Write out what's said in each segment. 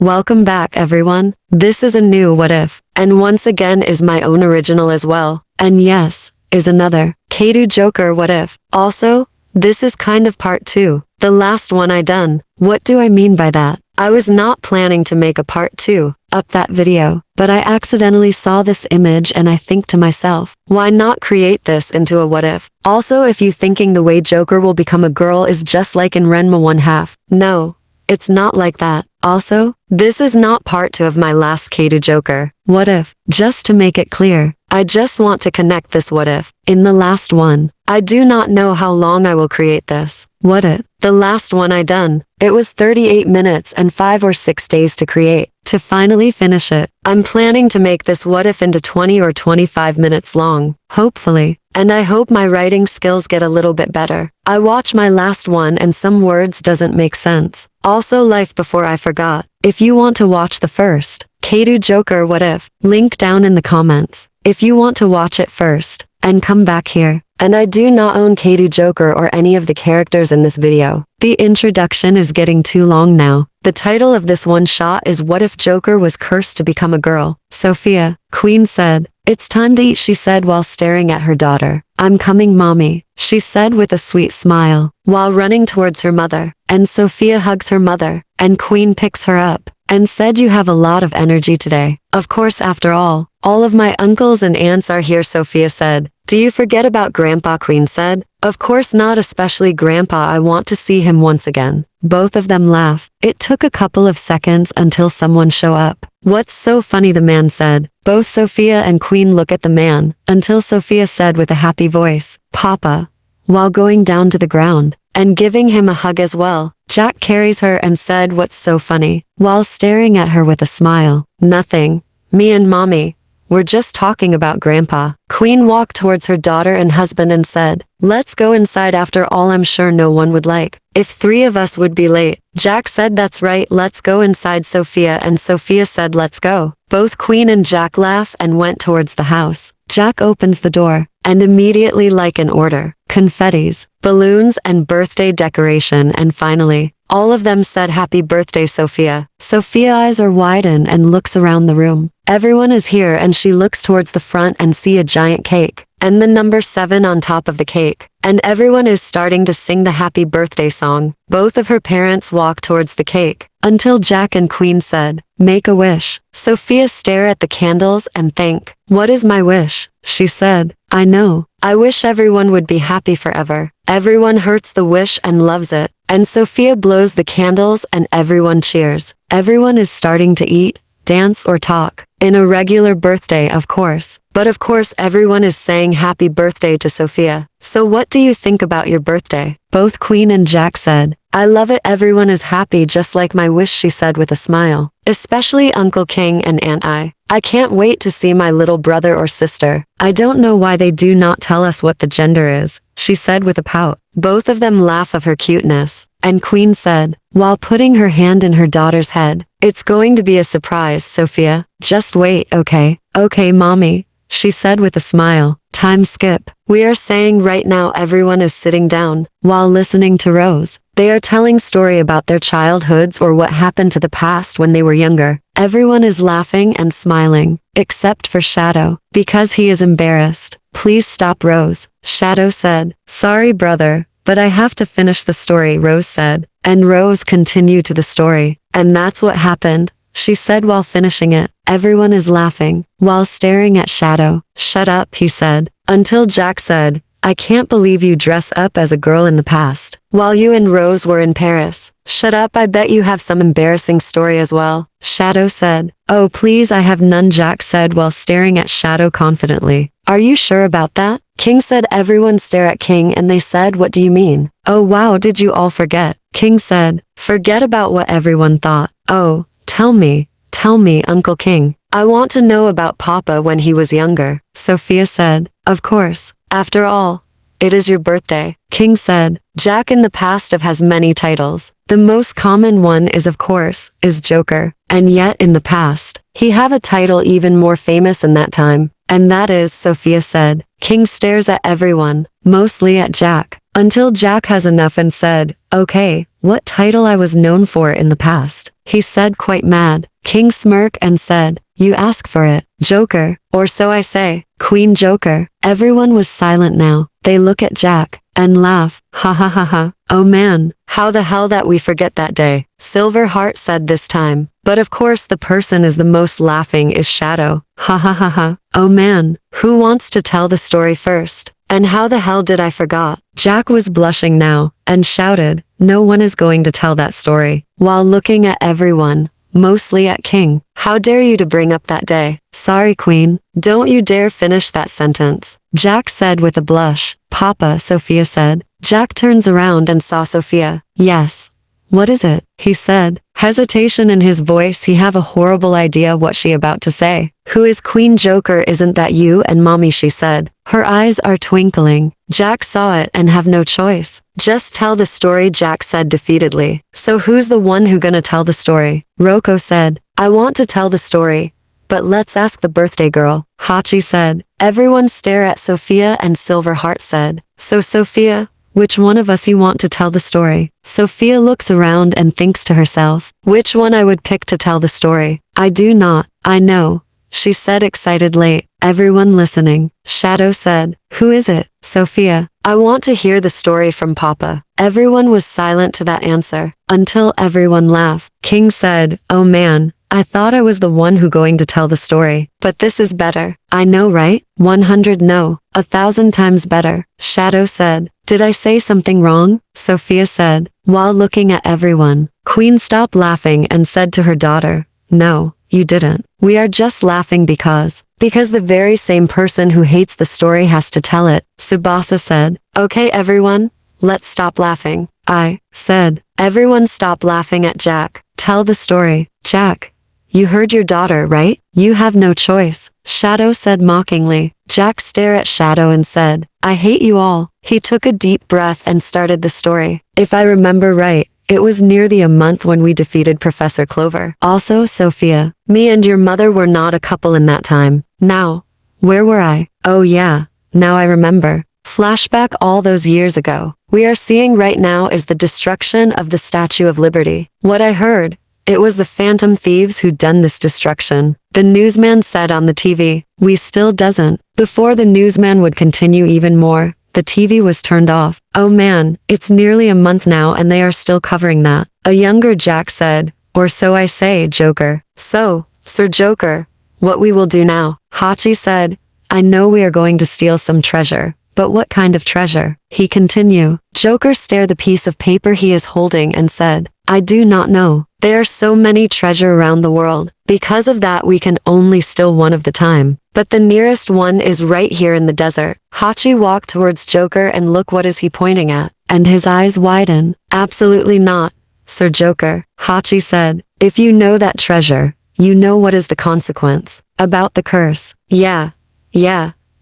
Welcome back, everyone. This is a new What If, and once again is my own original as well. And yes, is another kaito Joker What If. Also, this is kind of part 2, the last one I done. What do I mean by that? I was not planning to make a part 2 up that video, but I accidentally saw this image and I think to myself, why not create this into a what if? Also, if you thinking the way Joker will become a girl is just like in Renma 1/2, no, it's not like that. Also, this is not part 2 of my last kaito Joker What If. Just to make it clear, I just want to connect this what if in the last one. I do not know how long I will create this what if. The last one I done, it was 38 minutes and 5 or 6 days to create. To finally finish it, I'm planning to make this what if into 20 or 25 minutes long, hopefully. And I hope my writing skills get a little bit better. I watch my last one and some words doesn't make sense. Also, life before I forgot. If you want to watch the first kaito Joker What If, link down in the comments. If you want to watch it first, and come back here. And I do not own kaito Joker or any of the characters in this video. The introduction is getting too long now. The title of this one shot is What If Joker Was Cursed to Become a Girl? Sophia, Queen said, "It's time to eat," she said while staring at her daughter. "I'm coming, mommy," she said with a sweet smile, while running towards her mother. And Sophia hugs her mother, and Queen picks her up, and said, "You have a lot of energy today." Of course, after all of my uncles and aunts are here, Sophia said. "Do you forget about Grandpa?" Queen said. "Of course not, especially Grandpa. I want to see him once again." Both of them laugh. It took a couple of seconds until someone show up. "What's so funny?" the man said. Both Sophia and Queen look at the man, until Sophia said with a happy voice, "Papa," while going down to the ground, and giving him a hug as well. Jack carries her and said, "What's so funny?" while staring at her with a smile. "Nothing. Me and Mommy, we're just talking about Grandpa." Queen walked towards her daughter and husband and said, "Let's go inside. After all, I'm sure no one would like if 3 of us would be late." Jack said, "That's right, let's go inside, Sophia," and Sophia said, "Let's go." Both Queen and Jack laugh and went towards the house. Jack opens the door, and immediately, like an order, confettis, balloons, and birthday decoration, and finally, all of them said, "Happy birthday, Sophia." Sophia's eyes are widened and looks around the room. Everyone is here and she looks towards the front and see a giant cake, and the number 7 on top of the cake. And everyone is starting to sing the happy birthday song. Both of her parents walk towards the cake, until Jack and Queen said, "Make a wish." Sophia stare at the candles and think, "What is my wish?" She said, "I know. I wish everyone would be happy forever." Everyone hurts the wish and loves it. And Sophia blows the candles and everyone cheers. Everyone is starting to eat, dance or talk. In a regular birthday, of course. But of course everyone is saying happy birthday to Sophia. "So what do you think about your birthday?" Both Queen and Jack said, "I love it. Everyone is happy just like my wish," she said with a smile. "Especially Uncle King and Aunt I. I can't wait to see my little brother or sister. I don't know why they do not tell us what the gender is," she said with a pout. Both of them laugh of her cuteness. And Queen said, while putting her hand in her daughter's head, "It's going to be a surprise, Sophia. Just wait, okay?" "Okay, mommy," she said with a smile. Time skip. We are saying right now everyone is sitting down, while listening to Rose. They are telling story about their childhoods or what happened to the past when they were younger. Everyone is laughing and smiling, except for Shadow, because he is embarrassed. "Please stop, Rose," Shadow said. "Sorry, brother, but I have to finish the story," Rose said. And Rose continued to the story. "And that's what happened," she said while finishing it. Everyone is laughing, while staring at Shadow. "Shut up," he said, until Jack said, "I can't believe you dress up as a girl in the past, while you and Rose were in Paris." "Shut up, I bet you have some embarrassing story as well," Shadow said. "Oh please, I have none," Jack said while staring at Shadow confidently. "Are you sure about that?" King said. Everyone stare at King and they said, "What do you mean?" "Oh wow, did you all forget?" King said. "Forget about what everyone thought. Oh, tell me, Uncle King. I want to know about Papa when he was younger," Sophia said. "Of course. After all, it is your birthday," King said. Jack in the past has many titles. The most common one of course, is Joker. And yet in the past, he have a title even more famous in that time. And that is, Sophia said. King stares at everyone, mostly at Jack, until Jack has enough and said, "Okay, what title I was known for in the past. He said quite mad. King smirked and said, you ask for it, Joker, or so I say, Queen Joker. Everyone was silent now. They look at Jack and laugh. Ha ha ha ha. Oh man, how the hell that we forget that day. Silverheart said this time. But of course the person is the most laughing is Shadow. Ha ha ha ha. Oh man, who wants to tell the story first? And how the hell did I forgot? Jack was blushing now and shouted, no one is going to tell that story, while looking at everyone, mostly at King. How dare you to bring up that day? Sorry, Queen. Don't you dare finish that sentence, Jack said with a blush. Papa, Sophia said. Jack turns around and saw Sophia. Yes. What is it? He said. Hesitation in his voice. He have a horrible idea what she about to say. Who is Queen Joker? Isn't that you and Mommy? She said. Her eyes are twinkling. Jack saw it and have no choice. Just tell the story, Jack said defeatedly. So who's the one who gonna tell the story? Rocco said. I want to tell the story, but let's ask the birthday girl, Hachi said. Everyone stare at Sophia and Silverheart said. So Sophia, which one of us you want to tell the story? Sophia looks around and thinks to herself, which one I would pick to tell the story? I do not. I know, she said excitedly. Everyone listening. Shadow said, who is it? Sophia. I want to hear the story from Papa. Everyone was silent to that answer, until everyone laughed. King said, oh man, I thought I was the one who going to tell the story, but this is better. I know, right? 100 no, 1,000 times better. Shadow said, did I say something wrong? Sophia said, while looking at everyone. Queen stopped laughing and said to her daughter, no, you didn't. We are just laughing because the very same person who hates the story has to tell it. Tsubasa said, okay everyone, let's stop laughing. I said, everyone stop laughing at Jack. Tell the story. Jack, you heard your daughter, right? You have no choice. Shadow said mockingly. Jack stared at Shadow and said, I hate you all. He took a deep breath and started the story. If I remember right, it was nearly a month when we defeated Professor Clover. Also, Sophia, me and your mother were not a couple in that time. Now, where were I? Oh yeah, now I remember. Flashback all those years ago. We are seeing right now is the destruction of the Statue of Liberty. What I heard, it was the Phantom Thieves who done this destruction. The newsman said on the TV. We still doesn't. Before the newsman would continue even more, the TV was turned off. Oh man, it's nearly a month now and they are still covering that. A younger Jack said, or so I say, Joker. So, Sir Joker, what we will do now? Hachi said, I know we are going to steal some treasure, but what kind of treasure? He continued. Joker stared the piece of paper he is holding and said, I do not know. There are so many treasure around the world. Because of that we can only steal one of the time. But the nearest one is right here in the desert. Hachi walked towards Joker and look what is he pointing at. And his eyes widen. Absolutely not, Sir Joker. Hachi said, if you know that treasure, you know what is the consequence. About the curse. Yeah,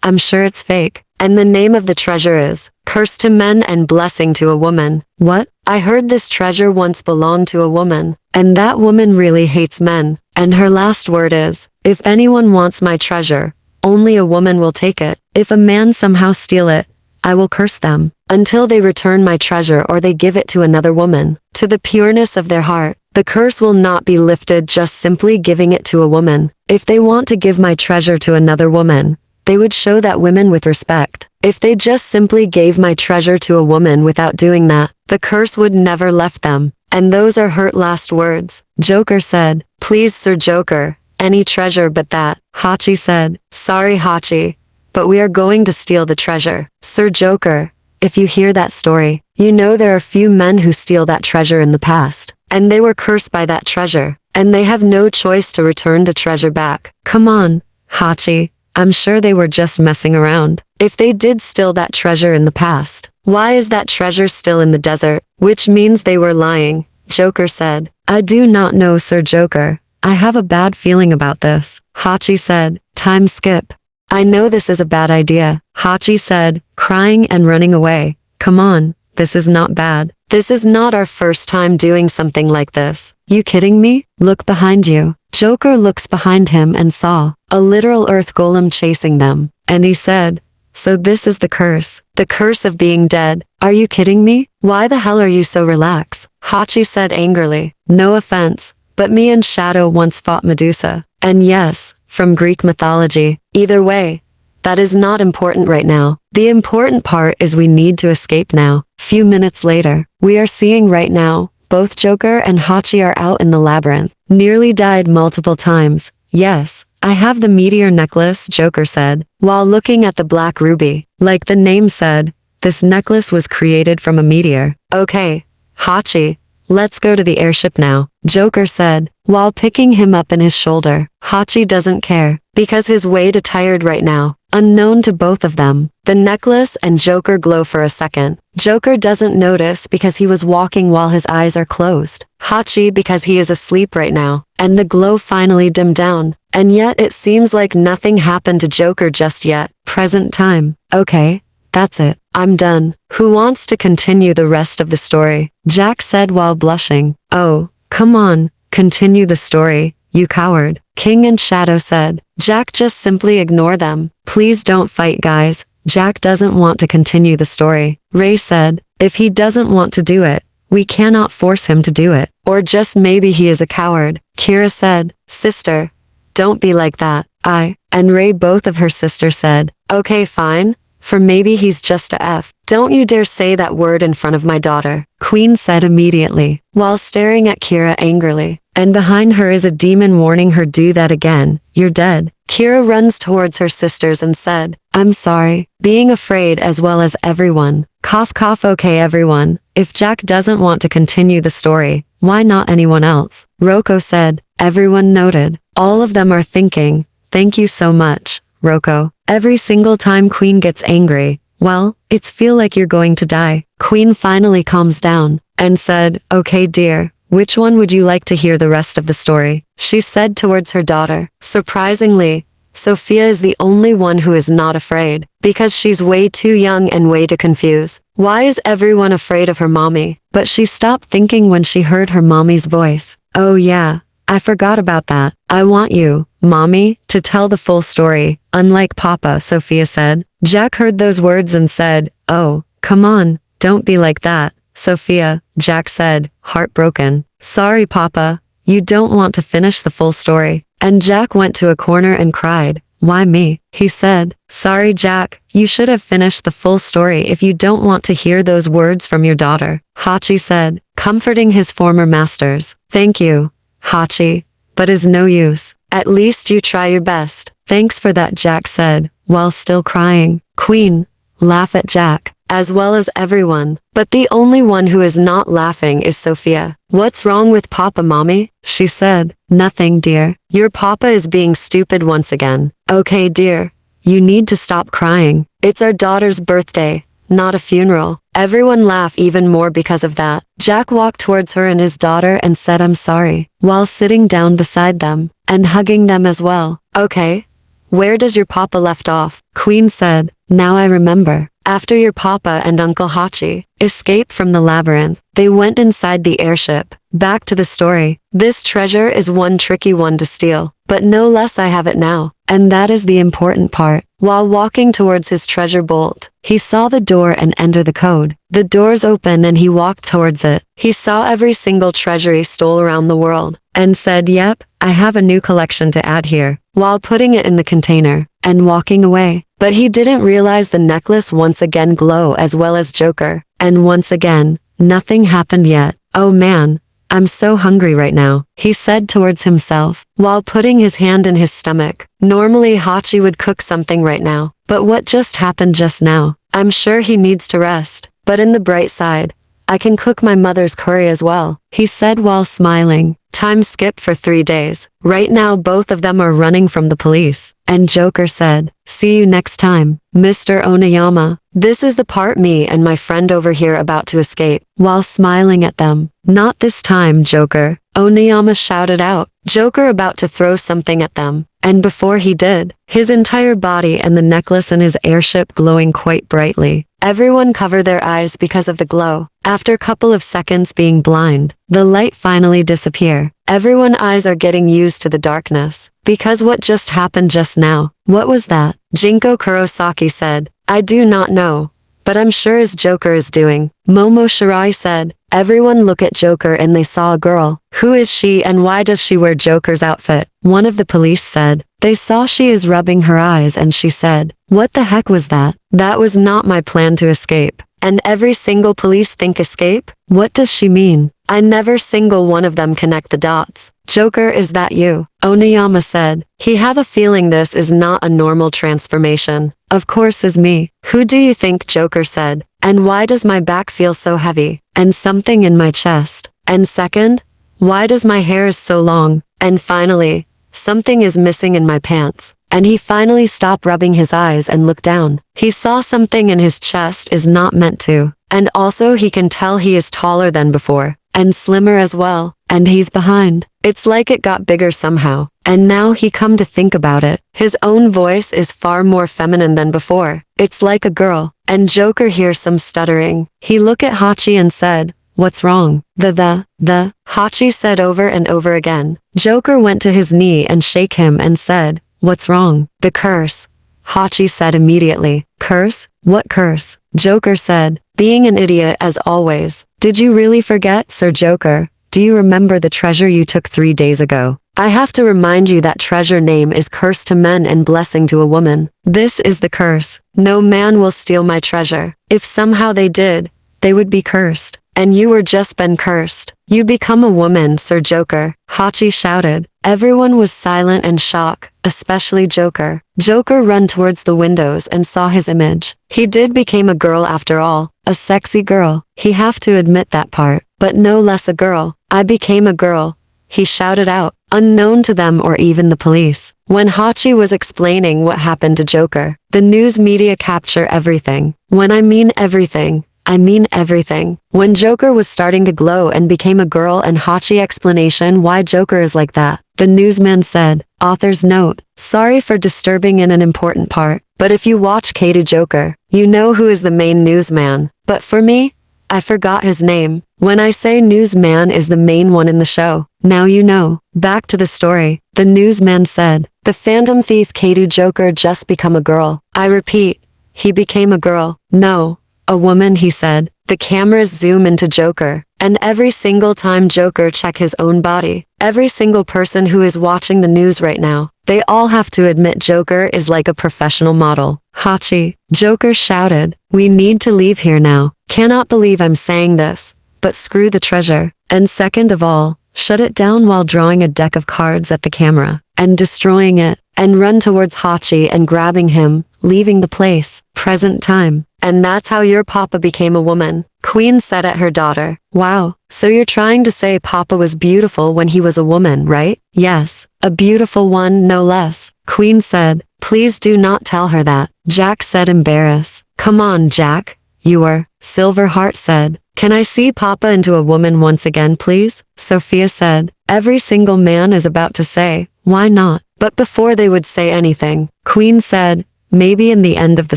I'm sure it's fake. And the name of the treasure is, curse to men and blessing to a woman. What? I heard this treasure once belonged to a woman, and that woman really hates men. And her last word is, if anyone wants my treasure, only a woman will take it. If a man somehow steal it, I will curse them, until they return my treasure or they give it to another woman. To the pureness of their heart, the curse will not be lifted just simply giving it to a woman. If they want to give my treasure to another woman, they would show that women with respect. If they just simply gave my treasure to a woman without doing that, the curse would never left them. And those are her last words. Joker said, please Sir Joker, any treasure but that. Hachi said, sorry Hachi, but we are going to steal the treasure. Sir Joker, if you hear that story, you know there are few men who steal that treasure in the past. And they were cursed by that treasure, and they have no choice to return the treasure back. Come on, Hachi. I'm sure they were just messing around. If they did steal that treasure in the past, why is that treasure still in the desert? Which means they were lying, Joker said. I do not know, Sir Joker. I have a bad feeling about this. Hachi said, time skip. I know this is a bad idea, Hachi said, crying and running away. Come on, this is not bad. This is not our first time doing something like this. You kidding me? Look behind you. Joker looks behind him and saw a literal earth golem chasing them. And he said, So this is the curse. The curse of being dead. Are you kidding me? Why the hell are you so relaxed? Hachi said angrily. No offense, but me and Shadow once fought Medusa. And yes, from Greek mythology. Either way, that is not important right now. The important part is we need to escape now. Few minutes later, we are seeing right now, both Joker and Hachi are out in the labyrinth. Nearly died multiple times. Yes, I have the meteor necklace, Joker said, while looking at the black ruby. Like the name said, this necklace was created from a meteor. Okay, Hachi, let's go to the airship now, Joker said, while picking him up in his shoulder. Hachi doesn't care, because he's way too tired right now. Unknown to both of them, the necklace and Joker glow for a second. Joker doesn't notice because he was walking while his eyes are closed. Hachi because he is asleep right now, and the glow finally dimmed down. And yet it seems like nothing happened to Joker just yet. Present time. Okay, that's it. I'm done. Who wants to continue the rest of the story? Jack said while blushing. Oh, come on, continue the story, you coward. King and Shadow said. Jack, just simply ignore them. Please don't fight, guys. Jack doesn't want to continue the story. Ray said, if he doesn't want to do it, we cannot force him to do it. Or just maybe he is a coward. Kira said, sister, don't be like that. And Ray, both of her sisters, said, okay, fine, for maybe he's just a F. Don't you dare say that word in front of my daughter, Queen said immediately, while staring at Kira angrily. And behind her is a demon warning her, do that again, you're dead. Kira runs towards her sisters and said, I'm sorry, being afraid as well as everyone. Cough cough. Okay everyone, if Jack doesn't want to continue the story, why not anyone else? Roko said. Everyone noted. All of them are thinking, thank you so much, Roko. Every single time Queen gets angry, well, it's feel like you're going to die. Queen finally calms down and said, okay dear, which one would you like to hear the rest of the story? She said towards her daughter. Surprisingly, Sophia is the only one who is not afraid, because she's way too young and way too confused. Why is everyone afraid of her mommy? But she stopped thinking when she heard her mommy's voice. Oh yeah, I forgot about that. I want you, mommy, to tell the full story, unlike Papa, Sophia said. Jack heard those words and said, oh, come on, don't be like that, Sophia, Jack said, heartbroken. Sorry, Papa, you don't want to finish the full story. And Jack went to a corner and cried. Why me? He said. Sorry, Jack, you should have finished the full story if you don't want to hear those words from your daughter, Hachi said, comforting his former masters. Thank you, Hachi, but is no use. At least you try your best. Thanks for that, Jack said, while still crying. Queen, laugh at Jack, as well as everyone, but the only one who is not laughing is Sophia. What's wrong with Papa, mommy? She said. Nothing, dear. Your Papa is being stupid once again. Okay, dear, you need to stop crying. It's our daughter's birthday, not a funeral. Everyone laughed even more because of that. Jack walked towards her and his daughter and said I'm sorry, while sitting down beside them, and hugging them as well. Okay, where does your Papa left off? Queen said. Now I remember. After your Papa and Uncle Hachi escaped from the labyrinth, they went inside the airship. Back to the story. This treasure is one tricky one to steal, but no less I have it now. And that is the important part. While walking towards his treasure bolt, he saw the door and enter the code. The doors open and he walked towards it. He saw every single treasure he stole around the world, and said, yep, I have a new collection to add here, while putting it in the container, and walking away. But he didn't realize the necklace once again glow as well as Joker, and once again, nothing happened yet. Oh man, I'm so hungry right now, he said towards himself, while putting his hand in his stomach. Normally Hachi would cook something right now, but what just happened just now? I'm sure he needs to rest, but in the bright side, I can cook my mother's curry as well, he said while smiling. Time skipped for 3 days. Right now both of them are running from the police. And Joker said, see you next time, Mr. Oniyama. This is the part me and my friend over here about to escape, while smiling at them. Not this time, Joker, Oniyama shouted out. Joker about to throw something at them. And before he did, his entire body and the necklace in his airship glowing quite brightly. Everyone covered their eyes because of the glow. After a couple of seconds being blind, the light finally disappear. Everyone's eyes are getting used to the darkness. Because what just happened just now? What was that? Jinko Kurosaki said. I do not know. But I'm sure as Joker is doing. Momo Shirai said. Everyone look at Joker and they saw a girl. Who is she and why does she wear Joker's outfit? One of the police said. They saw she is rubbing her eyes and she said. What the heck was that? That was not my plan to escape. And every single police think escape? What does she mean? I never single one of them connect the dots. Joker, is that you? Oniyama said. He have a feeling this is not a normal transformation. Of course is me. Who do you think? Joker said. And why does my back feel so heavy? And something in my chest. And second, why does my hair is so long? And finally, something is missing in my pants. And he finally stopped rubbing his eyes and looked down. He saw something in his chest is not meant to. And also he can tell he is taller than before. And slimmer as well. And he's behind. It's like it got bigger somehow. And now he come to think about it. His own voice is far more feminine than before. It's like a girl. And Joker hears some stuttering. He looked at Hachi and said, what's wrong? Hachi said over and over again. Joker went to his knee and shake him and said, what's wrong? The curse. Hachi said immediately. Curse? What curse? Joker said, being an idiot as always. Did you really forget, Sir Joker? Do you remember the treasure you took 3 days ago? I have to remind you that treasure name is curse to men and blessing to a woman. This is the curse. No man will steal my treasure. If somehow they did, they would be cursed. And you were just been cursed. You become a woman, Sir Joker. Hachi shouted. Everyone was silent and shocked, especially Joker. Joker ran towards the windows and saw his image. He did became a girl after all. A sexy girl. He have to admit that part. But no less a girl. I became a girl. He shouted out, unknown to them or even the police. When Hachi was explaining what happened to Joker, the news media capture everything. When I mean everything, I mean everything. When Joker was starting to glow and became a girl and Hachi explanation why Joker is like that, the newsman said, author's note, sorry for disturbing in an important part, but if you watch Kaito Joker, you know who is the main newsman. But for me, I forgot his name. When I say newsman is the main one in the show, now you know. Back to the story. The newsman said, the phantom thief Kaito Joker just become a girl. I repeat, he became a girl. No, a woman, he said. The cameras zoom into Joker, and every single time Joker check his own body, every single person who is watching the news right now, they all have to admit Joker is like a professional model. Hachi, Joker shouted, we need to leave here now. Cannot believe I'm saying this, but screw the treasure. And second of all, shut it down while drawing a deck of cards at the camera, and destroying it, and run towards Hachi and grabbing him, leaving the place. Present time. And that's how your papa became a woman. Queen said at her daughter. Wow, so you're trying to say papa was beautiful when he was a woman, right? Yes, a beautiful one no less. Queen said, please do not tell her that. Jack said embarrassed. Come on, Jack. You are. Silverheart said, can I see papa into a woman once again please? Sophia said, every single man is about to say, why not? But before they would say anything, Queen said, maybe in the end of the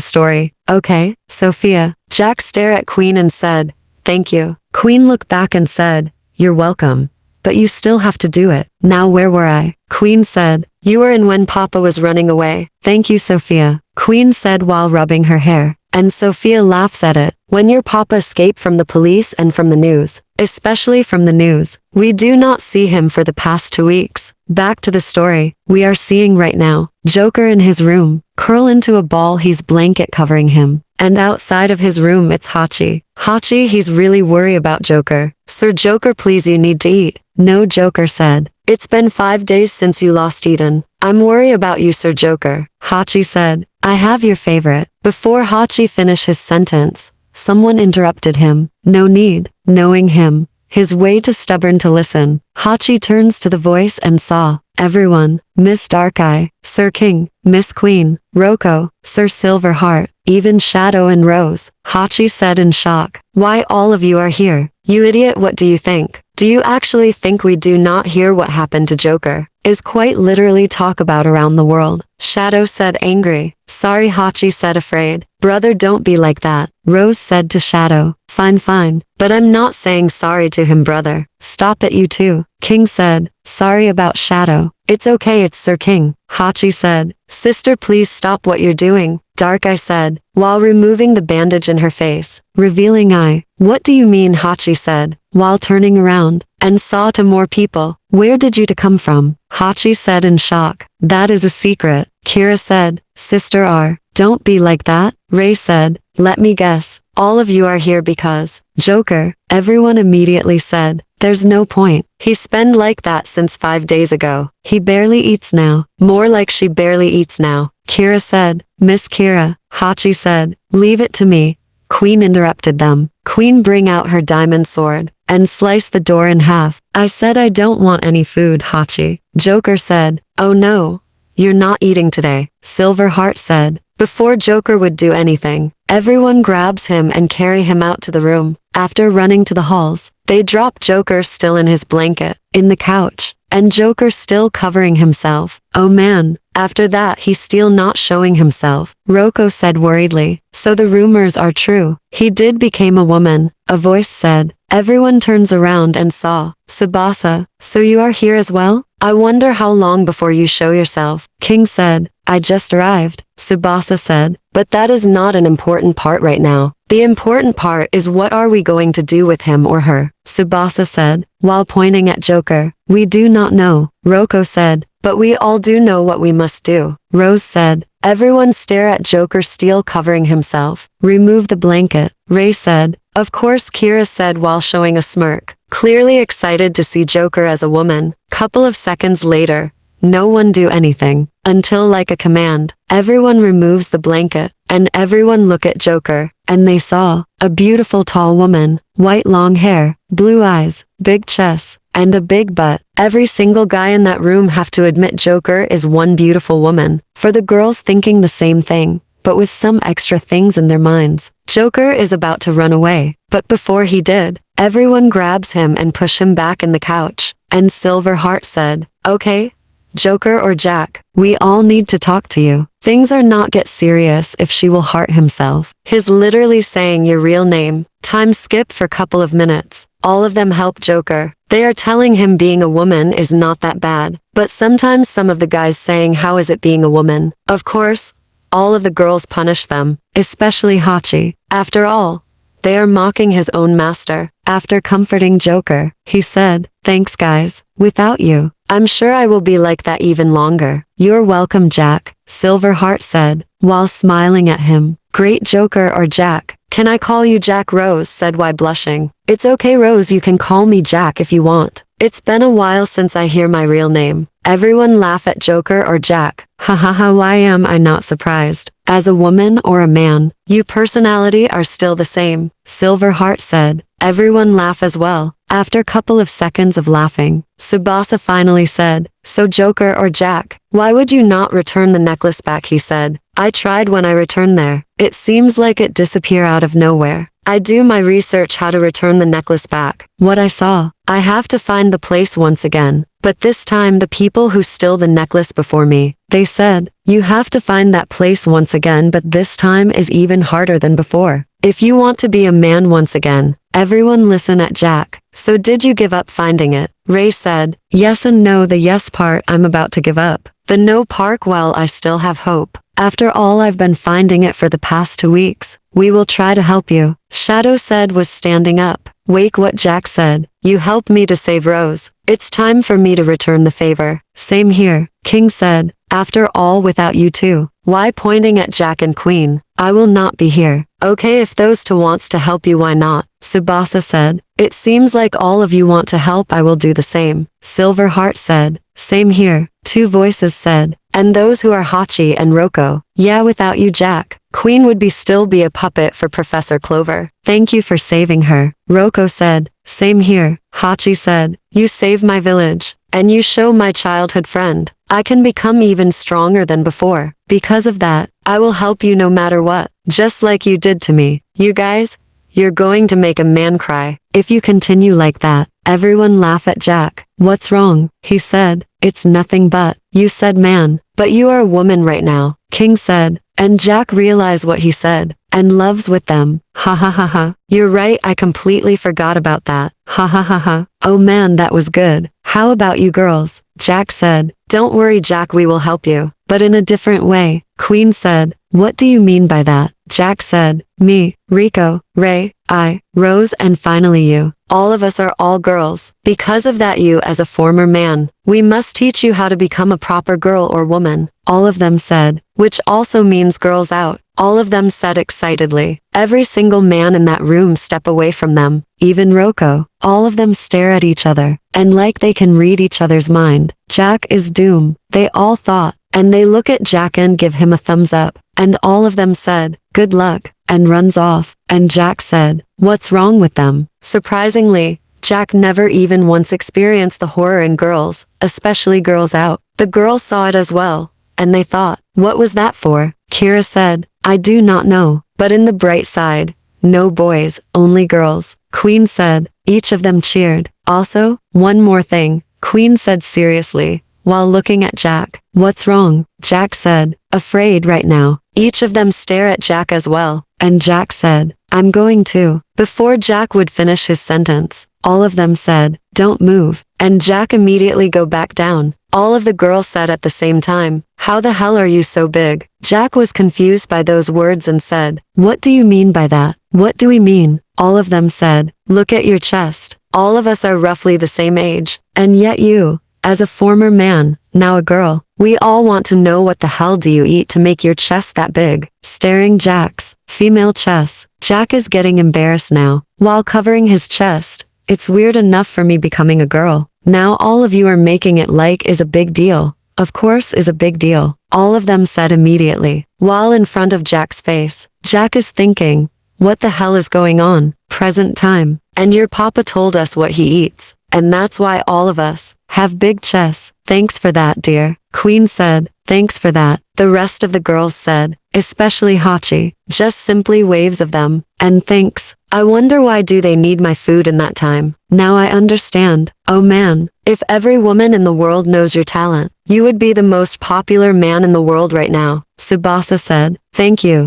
story. Okay, Sophia. Jack stared at Queen and said, thank you. Queen looked back and said, you're welcome. But you still have to do it. Now where were I? Queen said, you were in when papa was running away. Thank you, Sophia. Queen said while rubbing her hair. And Sophia laughs at it. When your papa escaped from the police and from the news, especially from the news, we do not see him for the past 2 weeks. Back to the story. We are seeing right now, Joker in his room, curl into a ball he's blanket covering him. And outside of his room it's Hachi. Hachi, he's really worried about Joker. Sir Joker, please, you need to eat. No, Joker said. It's been 5 days since you lost eaten. I'm worried about you, Sir Joker. Hachi said, I have your favorite. Before Hachi finished his sentence, someone interrupted him. No need. Knowing him, his way too stubborn to listen, Hachi turns to the voice and saw, everyone, Miss Darkeye, Sir King, Miss Queen, Roko, Sir Silverheart, even Shadow and Rose. Hachi said in shock, why all of you are here? You idiot, what do you think? Do you actually think we do not hear what happened to Joker? Is quite literally talk about around the world. Shadow said angry. Sorry, Hachi said afraid. Brother, don't be like that. Rose said to Shadow. Fine. But I'm not saying sorry to him, brother. Stop it, you too. King said. Sorry about Shadow. It's okay, it's Sir King. Hachi said. Sister, please stop what you're doing. Dark eye said, while removing the bandage in her face. Revealing eye. What do you mean? Hachi said, while turning around, and saw to more people. Where did you to come from? Hachi said in shock. That is a secret. Kira said, Sister R, don't be like that. Ray said, let me guess. All of you are here because Joker. Everyone immediately said, there's no point. He's been like that since 5 days ago. He barely eats now. More like she barely eats now. Kira said, Miss Kira. Hachi said, leave it to me. Queen interrupted them. Queen, bring out her diamond sword and slice the door in half. I said I don't want any food, Hachi. Joker said, oh no. You're not eating today. Silverheart said. Before Joker would do anything, everyone grabs him and carry him out to the room. After running to the halls, they drop Joker still in his blanket, in the couch, and Joker still covering himself. Oh man. After that he's still not showing himself. Roko said worriedly. So the rumors are true. He did become a woman. A voice said. Everyone turns around and saw. Tsubasa, so you are here as well? I wonder how long before you show yourself. King said. I just arrived. Tsubasa said. But that is not an important part right now. The important part is what are we going to do with him or her? Tsubasa said, while pointing at Joker. We do not know. Roko said. But we all do know what we must do. Rose said. Everyone stare at Joker still covering himself. Remove the blanket. Ray said. Of course, Kira said while showing a smirk. Clearly excited to see Joker as a woman. Couple of seconds later, no one do anything. Until like a command, everyone removes the blanket, and everyone look at Joker, and they saw a beautiful tall woman, white long hair, blue eyes, big chest, and a big butt. Every single guy in that room have to admit Joker is one beautiful woman. For the girls thinking the same thing, but with some extra things in their minds. Joker is about to run away, but before he did, everyone grabs him and push him back in the couch, and Silverheart said, okay, Joker or Jack, we all need to talk to you. Things are not get serious if she will hurt himself. He's literally saying your real name. Time skip for couple of minutes. All of them help Joker. They are telling him being a woman is not that bad. But sometimes some of the guys saying how is it being a woman. Of course, all of the girls punish them, especially Hachi. After all, they are mocking his own master. After comforting Joker, he said, thanks guys. Without you, I'm sure I will be like that even longer. You're welcome, Jack, Silverheart said, while smiling at him. Great Joker or Jack. Can I call you Jack? Rose said while blushing. It's okay Rose, you can call me Jack if you want. It's been a while since I hear my real name. Everyone laugh at Joker or Jack. Ha ha ha, why am I not surprised? As a woman or a man, you personality are still the same, Silverheart said. Everyone laugh as well. After couple of seconds of laughing, Tsubasa finally said, so Joker or Jack, why would you not return the necklace back? He said. I tried when I returned there. It seems like it disappeared out of nowhere. I do my research how to return the necklace back. What I saw, I have to find the place once again. But this time the people who stole the necklace before me, they said, you have to find that place once again, but this time is even harder than before. If you want to be a man once again, everyone listen at Jack. So did you give up finding it? Ray said, yes and no. The yes part I'm about to give up. The no part, well, I still have hope. After all, I've been finding it for the past 2 weeks. We will try to help you. Shadow said was standing up. Wake what Jack said. You helped me to save Rose. It's time for me to return the favor. Same here. King said. After all, without you too. Why pointing at Jack and Queen? I will not be here. Okay, if those two wants to help you, why not? Tsubasa said. It seems like all of you want to help. I will do the same. Silverheart said. Same here. 2 voices said. And those who are Hachi and Roko. Yeah, without you, Jack, Queen would still be a puppet for Professor Clover. Thank you for saving her. Roko said. Same here. Hachi said. You save my village. And you show my childhood friend. I can become even stronger than before. Because of that, I will help you no matter what. Just like you did to me. You guys, you're going to make a man cry. If you continue like that. Everyone laugh at Jack. What's wrong? He said. It's nothing but. You said man, but you are a woman right now. King said. And Jack realized what he said. And loves with them. Ha ha ha ha. You're right, I completely forgot about that. Ha ha ha ha. Oh man, that was good. How about you girls? Jack said. Don't worry Jack, we will help you. but in a different way. Queen said, "What do you mean by that?" Jack said, "Me, Rico, Ray, I, Rose, and finally you. All of us are all girls. Because of that, you as a former man, we must teach you how to become a proper girl or woman." All of them said, "Which also means girls out." All of them said excitedly. Every single man in that room step away from them, even Rocco. All of them stare at each other, and like they can read each other's mind. Jack is doomed, they all thought, and they look at Jack and give him a thumbs up, and all of them said, "Good luck," and runs off, and Jack said, "What's wrong with them?" Surprisingly, Jack never even once experienced the horror in girls, especially girls out. The girls saw it as well, and they thought, "What was that for?" Kira said, "I do not know, but in the bright side, no boys, only girls." Queen said, each of them cheered. "Also, one more thing," Queen said seriously, while looking at Jack. "What's wrong?" Jack said, "Afraid right now." Each of them stare at Jack as well, and Jack said, "I'm going to." Before Jack would finish his sentence, all of them said, "Don't move," and Jack immediately go back down. All of the girls said at the same time, "How the hell are you so big?" Jack was confused by those words and said, "What do you mean by that?" "What do we mean?" All of them said, "Look at your chest. All of us are roughly the same age, and yet you, as a former man, now a girl, we all want to know what the hell do you eat to make your chest that big?" Staring Jack's female chest, Jack is getting embarrassed now, while covering his chest. "It's weird enough for me becoming a girl. Now all of you are making it like is a big deal." "Of course is a big deal," all of them said immediately, while in front of Jack's face. Jack is thinking, what the hell is going on? Present time. And your papa told us what he eats, and that's why all of us have big chests. "Thanks for that, dear." Queen said, "Thanks for that." The rest of the girls said, especially Hachi, just simply waves of them, and thanks. "I wonder why do they need my food in that time? Now I understand." "Oh man, if every woman in the world knows your talent, you would be the most popular man in the world right now," Tsubasa said. "Thank you,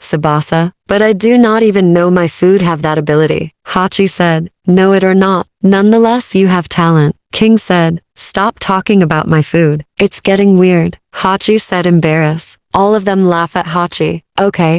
Tsubasa, but I do not even know my food have that ability." Hachi said, "Know it or not, nonetheless you have talent." King said, "Stop talking about my food. It's getting weird." Hachi said embarrassed. All of them laugh at Hachi. "Okay,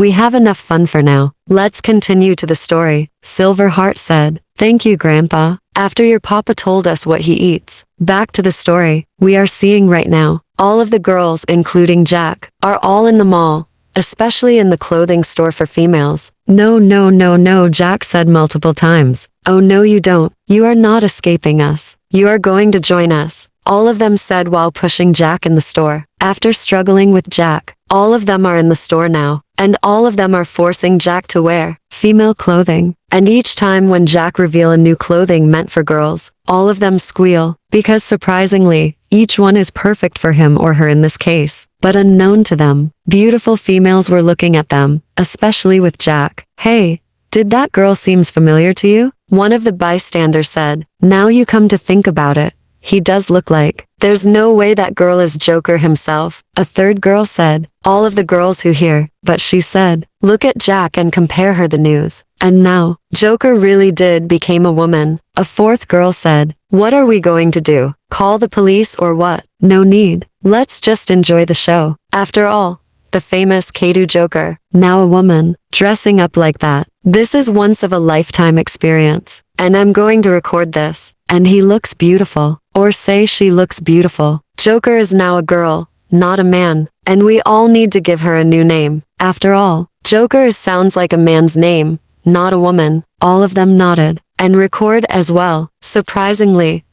we have enough fun for now. Let's continue to the story." Silverheart said, "Thank you, Grandpa. After your papa told us what he eats." Back to the story, we are seeing right now, all of the girls, including Jack, are all in the mall, especially in the clothing store for females. "No, no, no, no," Jack said multiple times. "Oh no you don't. You are not escaping us. You are going to join us," all of them said while pushing Jack in the store. After struggling with Jack, all of them are in the store now, and all of them are forcing Jack to wear female clothing. And each time when Jack reveal a new clothing meant for girls, all of them squeal, because surprisingly, each one is perfect for him or her in this case, but unknown to them. Beautiful females were looking at them, especially with Jack. "Hey, did that girl seems familiar to you?" One of the bystanders said. "Now you come to think about it, he does look like." "There's no way that girl is Joker himself," a third girl said. All of the girls who hear, but she said, "Look at Jack and compare her the news. And now, Joker really did became a woman." A fourth girl said, "What are we going to do? Call the police or what?" "No need. Let's just enjoy the show. After all, the famous Kaito Joker, now a woman, dressing up like that. This is once of a lifetime experience, and I'm going to record this. And he looks beautiful, or say she looks beautiful. Joker is now a girl, not a man, and we all need to give her a new name. After all, Joker sounds like a man's name, not a woman." All of them nodded, and record as well. Surprisingly,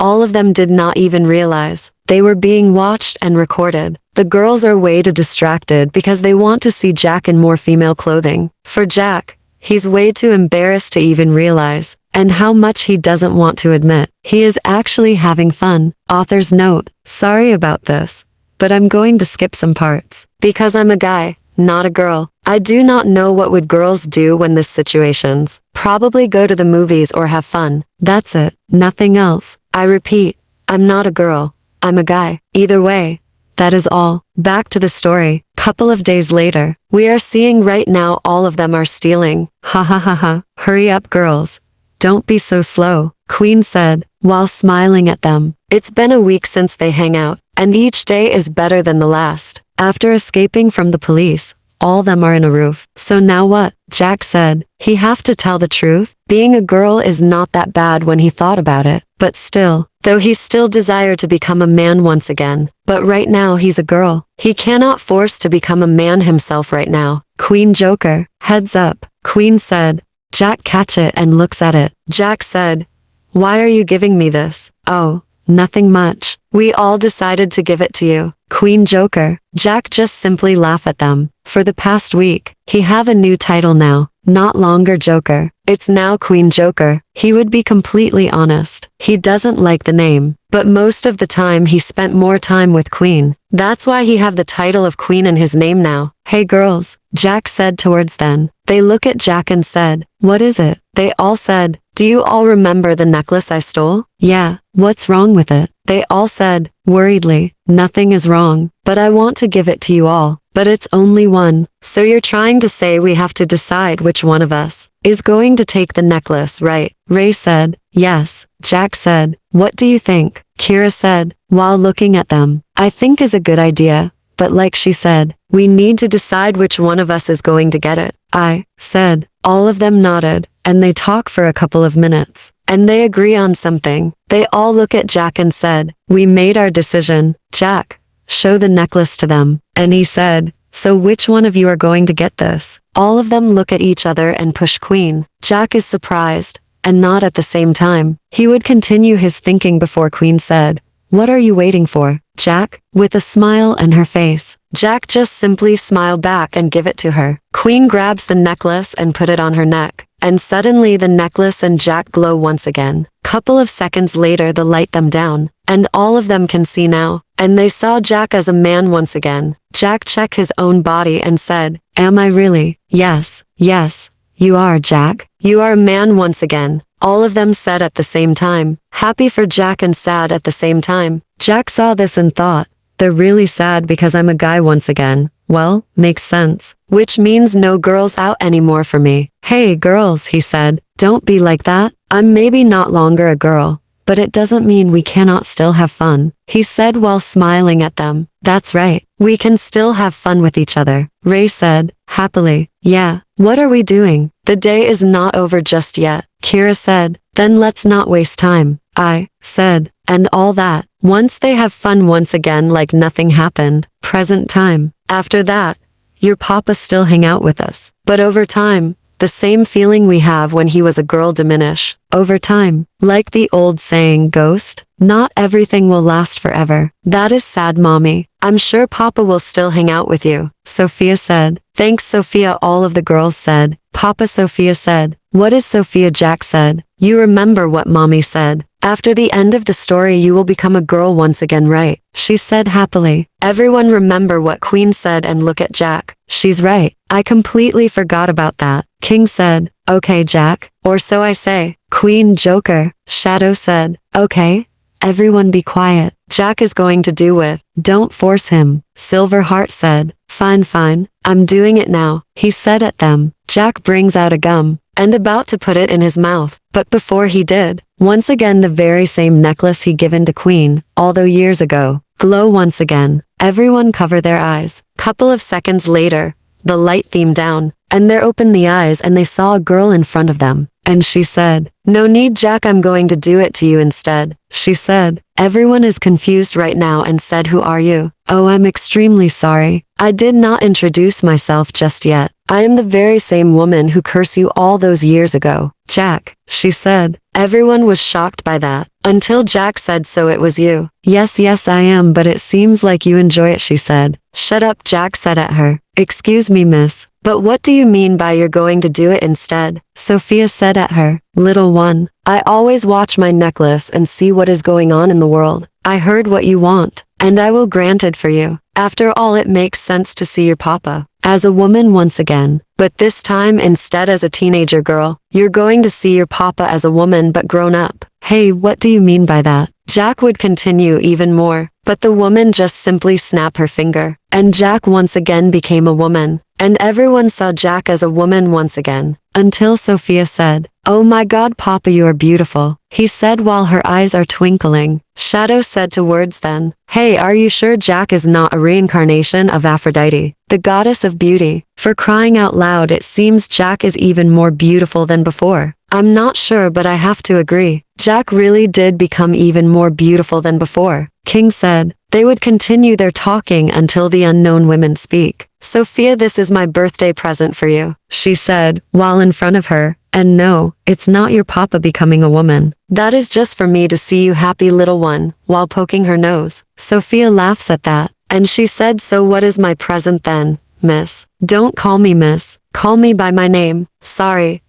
all of them did not even realize they were being watched and recorded. The girls are way too distracted because they want to see Jack in more female clothing. For Jack, he's way too embarrassed to even realize, and how much he doesn't want to admit. He is actually having fun. Author's note, sorry about this, but I'm going to skip some parts. Because I'm a guy, not a girl. I do not know what would girls do when this situations. Probably go to the movies or have fun. That's it. Nothing else. I repeat, I'm not a girl. I'm a guy. Either way, that is all. Back to the story. Couple of days later, we are seeing right now all of them are stealing. Ha ha ha ha. Hurry up girls. Don't be so slow, Queen said, while smiling at them. It's been a week since they hang out, and each day is better than the last. After escaping from the police, all them are in a roof. So now what? Jack said. He have to tell the truth? Being a girl is not that bad when he thought about it. But still, though he still desired to become a man once again. But right now he's a girl. He cannot force to become a man himself right now. Queen Joker, heads up, Queen said. Jack catch it and looks at it. Jack said, why are you giving me this? Oh, nothing much. We all decided to give it to you. Queen Joker. Jack just simply laugh at them. For the past week, he have a new title now. Not longer Joker. It's now Queen Joker. He would be completely honest. He doesn't like the name. But most of the time he spent more time with Queen. That's why he have the title of Queen in his name now. Hey girls, Jack said towards them. They look at Jack and said, what is it? They all said, do you all remember the necklace I stole? Yeah, what's wrong with it? They all said, worriedly, nothing is wrong, but I want to give it to you all. But it's only one. So you're trying to say we have to decide which one of us is going to take the necklace, right? Ray said, yes. Jack said, what do you think? Kira said, while looking at them, I think is a good idea. But like she said, we need to decide which one of us is going to get it. I said, all of them nodded, and they talk for a couple of minutes, and they agree on something. They all look at Jack and said, we made our decision. Jack, show the necklace to them. And he said, so which one of you are going to get this? All of them look at each other and push Queen. Jack is surprised, and not at the same time. He would continue his thinking before Queen said, what are you waiting for, Jack? With a smile on her face, Jack just simply smiled back and give it to her. Queen grabs the necklace and put it on her neck, and suddenly the necklace and Jack glow once again. Couple of seconds later they light them down, and all of them can see now, and they saw Jack as a man once again. Jack checked his own body and said, am I really? Yes, yes, you are, Jack. You are a man once again. All of them said at the same time, happy for Jack and sad at the same time. Jack saw this and thought, they're really sad because I'm a guy once again. Well, makes sense. Which means no girls out anymore for me. Hey girls, he said, don't be like that. I'm maybe not longer a girl, but it doesn't mean we cannot still have fun. He said while smiling at them. That's right. We can still have fun with each other. Ray said, happily. Yeah. What are we doing? The day is not over just yet. Kira said, then let's not waste time. I said, and all that. Once they have fun once again like nothing happened. Present time. After that, your papa still hang out with us. But over time, the same feeling we have when he was a girl diminish. Over time, like the old saying ghost, not everything will last forever. That is sad, mommy. I'm sure papa will still hang out with you. Sophia said. Thanks, Sophia. All of the girls said. Papa. Sophia said. What is Sophia? Jack said. You remember what mommy said. After the end of the story you will become a girl once again, right? She said happily. Everyone remember what Queen said and look at Jack. She's right. I completely forgot about that. King said, okay Jack, or so I say. Queen Joker, Shadow said, okay. Everyone be quiet. Jack is going to do with. Don't force him. Silverheart said, fine fine, I'm doing it now. He said at them. Jack brings out a gum, and about to put it in his mouth. But before he did, once again the very same necklace he given to Queen, although years ago, glow once again. Everyone cover their eyes. Couple of seconds later, the light themed down, and they opened the eyes and they saw a girl in front of them. And she said, no need Jack, I'm going to do it to you instead. She said, everyone is confused right now and said, who are you? Oh, I'm extremely sorry. I did not introduce myself just yet. I am the very same woman who cursed you all those years ago. Jack, she said. Everyone was shocked by that. Until Jack said, so it was you. Yes, yes, I am, but it seems like you enjoy it, she said. Shut up, Jack said at her. Excuse me, miss. But what do you mean by you're going to do it instead? Sophia said at her. Little one, I always watch my necklace and see what is going on in the world. I heard what you want, and I will grant it for you. After all, it makes sense to see your papa as a woman once again, but this time instead as a teenager girl. You're going to see your papa as a woman but grown up. Hey, what do you mean by that? Jack would continue even more, but the woman just simply snapped her finger, and Jack once again became a woman. and everyone saw Jack as a woman once again, until Sophia said, "Oh my God, Papa, you are beautiful," he said while her eyes are twinkling. Shadow said to Words then, "Hey, are you sure Jack is not a reincarnation of Aphrodite, the goddess of beauty? For crying out loud, it seems Jack is even more beautiful than before." "I'm not sure, but I have to agree. Jack really did become even more beautiful than before," King said. They would continue their talking until the unknown women speak. "Sophia, this is my birthday present for you," she said, while in front of her. "And no, it's not your papa becoming a woman. That is just for me to see you happy, little one," while poking her nose. Sophia laughs at that, and she said, "So what is my present then, miss?" "Don't call me miss. Call me by my name." "Sorry.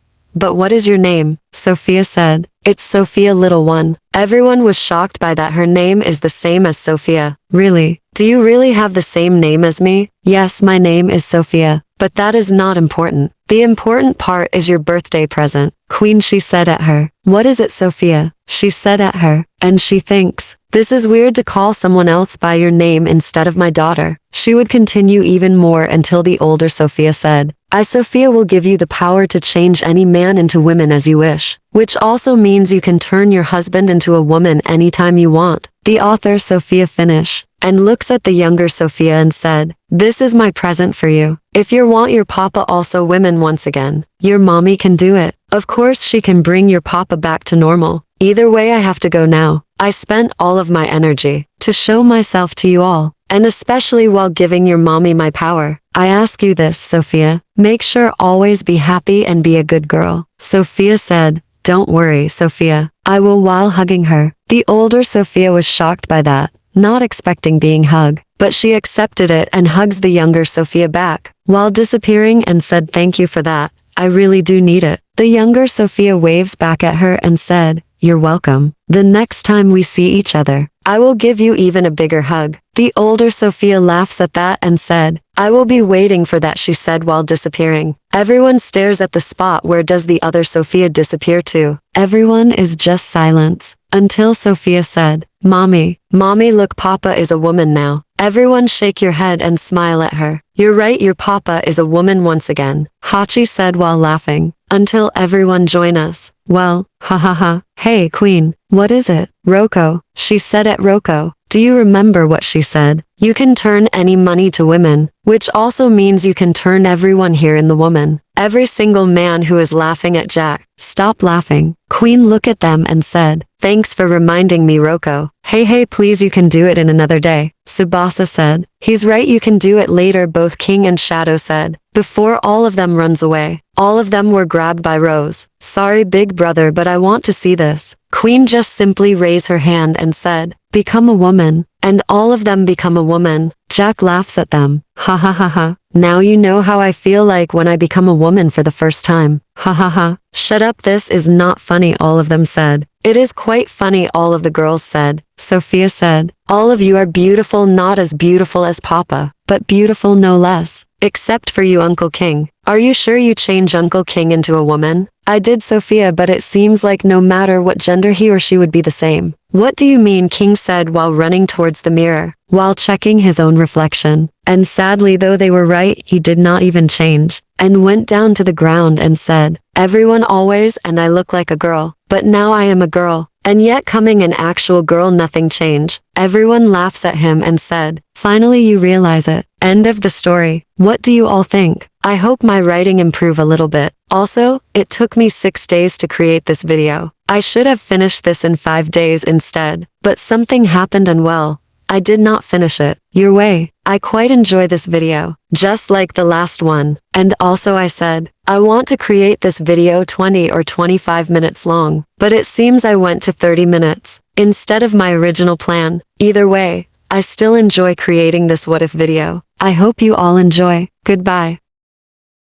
But what is your name?" Sophia said. "It's Sophia, little one." Everyone was shocked by that. Her name is the same as Sophia. "Really? Do you really have the same name as me?" "Yes, my name is Sophia. But that is not important. The important part is your birthday present." "Queen," she said at her. "What is it, Sophia?" she said at her. And she thinks, "This is weird to call someone else by your name instead of my daughter." She would continue even more until the older Sophia said, "I, Sophia, will give you the power to change any man into women as you wish, which also means you can turn your husband into a woman anytime you want." The author Sophia finish and looks at the younger Sophia and said, "This is my present for you. If you want your papa also women once again, your mommy can do it. Of course she can bring your papa back to normal. Either way, I have to go now. I spent all of my energy to show myself to you all, and especially while giving your mommy my power. I ask you this, Sophia, make sure always be happy and be a good girl." Sophia said, "Don't worry, Sophia, I will," while hugging her. The older Sophia was shocked by that, not expecting being hugged, but she accepted it and hugs the younger Sophia back, while disappearing and said, "Thank you for that. I really do need it." The younger Sophia waves back at her and said, "You're welcome. The next time we see each other, I will give you even a bigger hug." The older Sophia laughs at that and said, "I will be waiting for that," she said while disappearing. Everyone stares at the spot. Where does the other Sophia disappear to? Everyone is just silence, until Sophia said, "Mommy, mommy, look, Papa is a woman now." Everyone shake your head and smile at her. "You're right, your Papa is a woman once again," Hachi said while laughing. "Until everyone join us." "Well, ha ha ha. Hey, Queen, what is it?" "Roko," she said at Roko. "Do you remember what she said? You can turn any money to women, which also means you can turn everyone here in the woman." Every single man who is laughing at Jack stopped laughing. Queen looked at them and said, "Thanks for reminding me, Roko. Hey, please, you can do it in another day." Tsubasa said, "He's right, you can do it later," both King and Shadow said. Before all of them runs away, all of them were grabbed by Rose. "Sorry, big brother, but I want to see this." Queen just simply raised her hand and said, "Become a woman." And all of them become a woman. Jack laughs at them. "Ha ha ha ha. Now you know how I feel like when I become a woman for the first time. Ha ha ha." "Shut up, this is not funny," all of them said. "It is quite funny," all of the girls said. Sophia said, "All of you are beautiful, not as beautiful as Papa, but beautiful no less. Except for you, Uncle King. Are you sure you change Uncle King into a woman?" "I did, Sophia, but it seems like no matter what gender he or she would be the same." "What do you mean?" King said while running towards the mirror, while checking his own reflection. And sadly, though they were right, he did not even change, and went down to the ground and said, "Everyone always and I look like a girl, but now I am a girl. And yet coming an actual girl, nothing changed." Everyone laughs at him and said, "Finally you realize it." End of the story. What do you all think? I hope my writing improve a little bit. Also, it took me 6 days to create this video. I should have finished this in 5 days instead, but something happened and well, I did not finish it. Your way. I quite enjoy this video, just like the last one. And also I said, I want to create this video 20 or 25 minutes long, but it seems I went to 30 minutes instead of my original plan. Either way, I still enjoy creating this what if video. I hope you all enjoy. Goodbye.